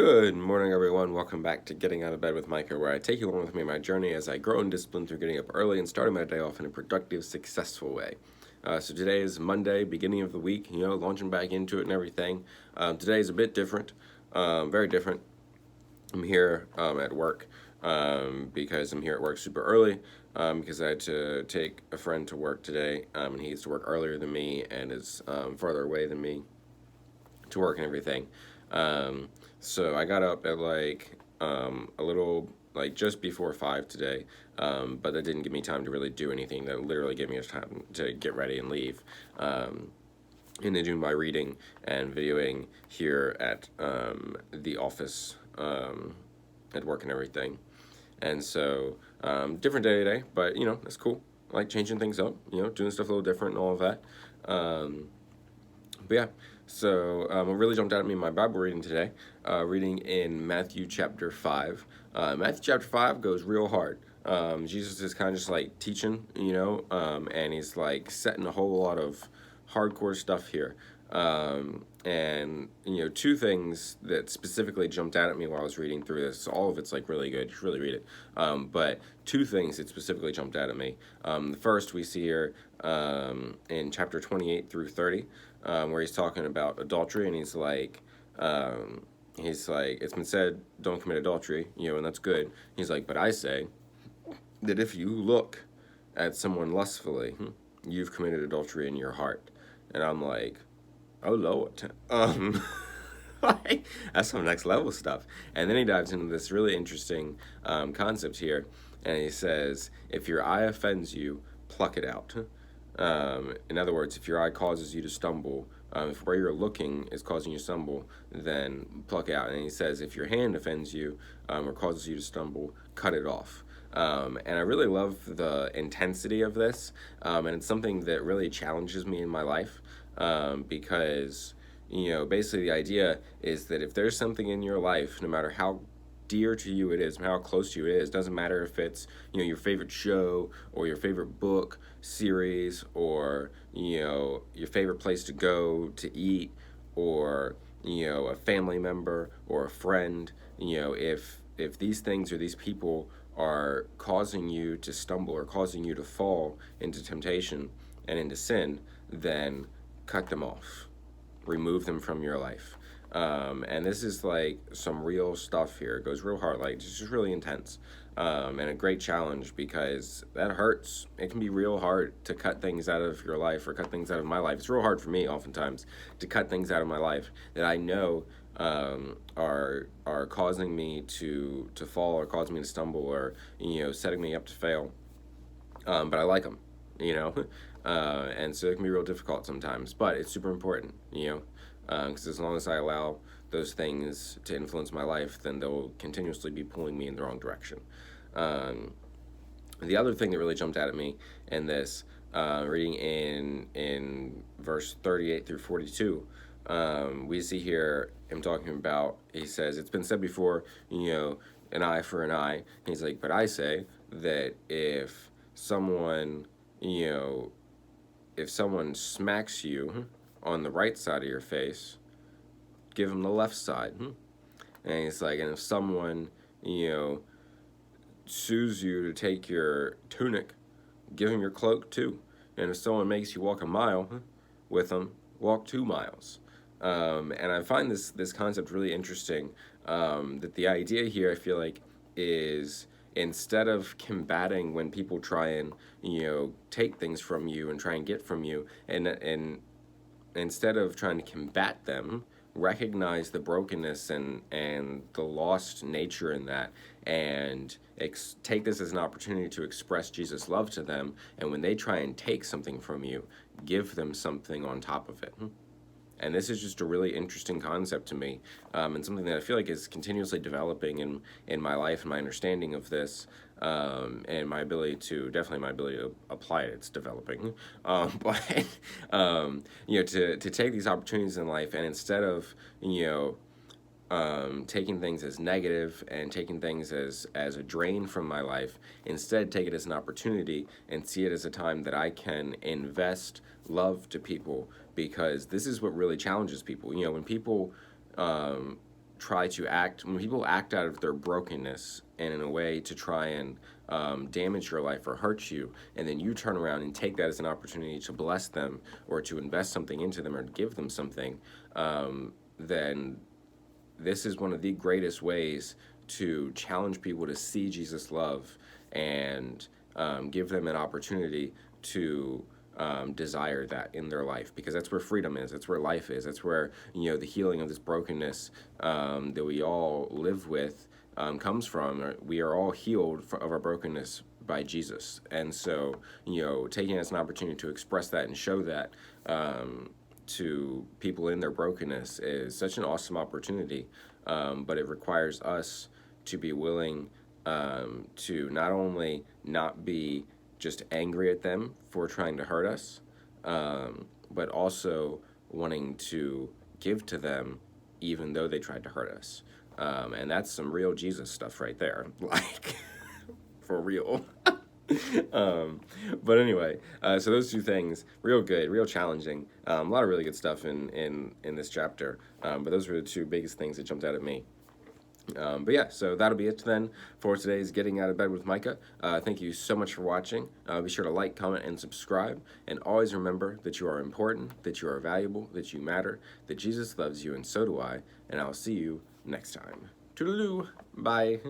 Good morning, everyone. Welcome back to Getting Out of Bed with Micah, where I take you along with me on my journey as I grow in discipline through getting up early and starting my day off in a productive, successful way. So today is Monday, beginning of the week, launching back into it and everything. Today is a bit different, very different. I'm here at work because I'm here at work super early because I had to take a friend to work today, and he used to work earlier than me and is farther away than me to work and everything. Um, so I got up at a little just before 5 today, but that didn't give me time to really do anything. That literally gave me time to get ready and leave. And then doing my reading and videoing here at the office at work and everything. And so, different day today, but it's cool. I like changing things up, doing stuff a little different and all of that. But yeah, so what really jumped out at me in my Bible reading today, reading in Matthew chapter 5. Matthew chapter 5 goes real hard. Jesus is kind of just like teaching, and he's like setting a whole lot of hardcore stuff here. And two things that specifically jumped out at me while I was reading through this. All of it's like really good. You should really read it. But two things that specifically jumped out at me. The first we see here in chapter 28 through 30, where he's talking about adultery, and he's like, it's been said, don't commit adultery, and that's good. He's like, but I say that if you look at someone lustfully, you've committed adultery in your heart. And I'm like, oh Lord, that's some next level stuff. And then he dives into this really interesting concept here, and he says, if your eye offends you, pluck it out. In other words, if your eye causes you to stumble, if where you're looking is causing you to stumble, then pluck it out. And he says, if your hand offends you or causes you to stumble, cut it off. And I really love the intensity of this, and it's something that really challenges me in my life, because, basically the idea is that if there's something in your life, no matter how dear to you it is, how close to you it is, doesn't matter if it's, your favorite show or your favorite book series or, your favorite place to go to eat or, a family member or a friend, if these things or these people are causing you to stumble or causing you to fall into temptation and into sin, then cut them off. Remove them from your life. And this is like some real stuff here. It goes real hard, like it's just really intense. And a great challenge because that hurts. It can be real hard to cut things out of your life or cut things out of my life. It's real hard for me oftentimes to cut things out of my life that I know are causing me to fall or causing me to stumble or setting me up to fail. But I like them, and so it can be real difficult sometimes. But it's super important, because as long as I allow those things to influence my life, then they'll continuously be pulling me in the wrong direction. The other thing that really jumped out at me in this, reading in verse 38 through 42, we see here him talking about, he says, it's been said before, an eye for an eye. He's like, but I say that if someone smacks you on the right side of your face, give them the left side. And he's like, and if someone, sues you to take your tunic, give him your cloak too. And if someone makes you walk a mile with them, walk 2 miles. And I find this concept really interesting, that the idea here, I feel like, is instead of combating when people try and, take things from you and try and get from you, and instead of trying to combat them, recognize the brokenness and the lost nature in that, and take this as an opportunity to express Jesus' love to them. And when they try and take something from you, give them something on top of it. And this is just a really interesting concept to me, and something that I feel like is continuously developing in my life and my understanding of this, and my ability to apply it. It's developing, but to take these opportunities in life, and instead of taking things as negative and taking things as a drain from my life, instead take it as an opportunity and see it as a time that I can invest love to people, because this is what really challenges people. When people when people act out of their brokenness and in a way to try and damage your life or hurt you, and then you turn around and take that as an opportunity to bless them or to invest something into them or to give them something, then this is one of the greatest ways to challenge people to see Jesus' love and give them an opportunity to desire that in their life, because that's where freedom is. That's where life is. That's where, the healing of this brokenness that we all live with comes from. We are all healed of our brokenness by Jesus. And so, taking it as an opportunity to express that and show that to people in their brokenness is such an awesome opportunity. But it requires us to be willing to not only not be just angry at them for trying to hurt us, but also wanting to give to them even though they tried to hurt us. And that's some real Jesus stuff right there, like, for real. But anyway, so those two things, real good, real challenging. A lot of really good stuff in this chapter, but those were the two biggest things that jumped out at me. But yeah, so that'll be it then for today's Getting Out of Bed with Micah. Thank you so much for watching. Be sure to like, comment, and subscribe. And always remember that you are important, that you are valuable, that you matter, that Jesus loves you, and so do I. And I'll see you next time. Toodaloo. Bye.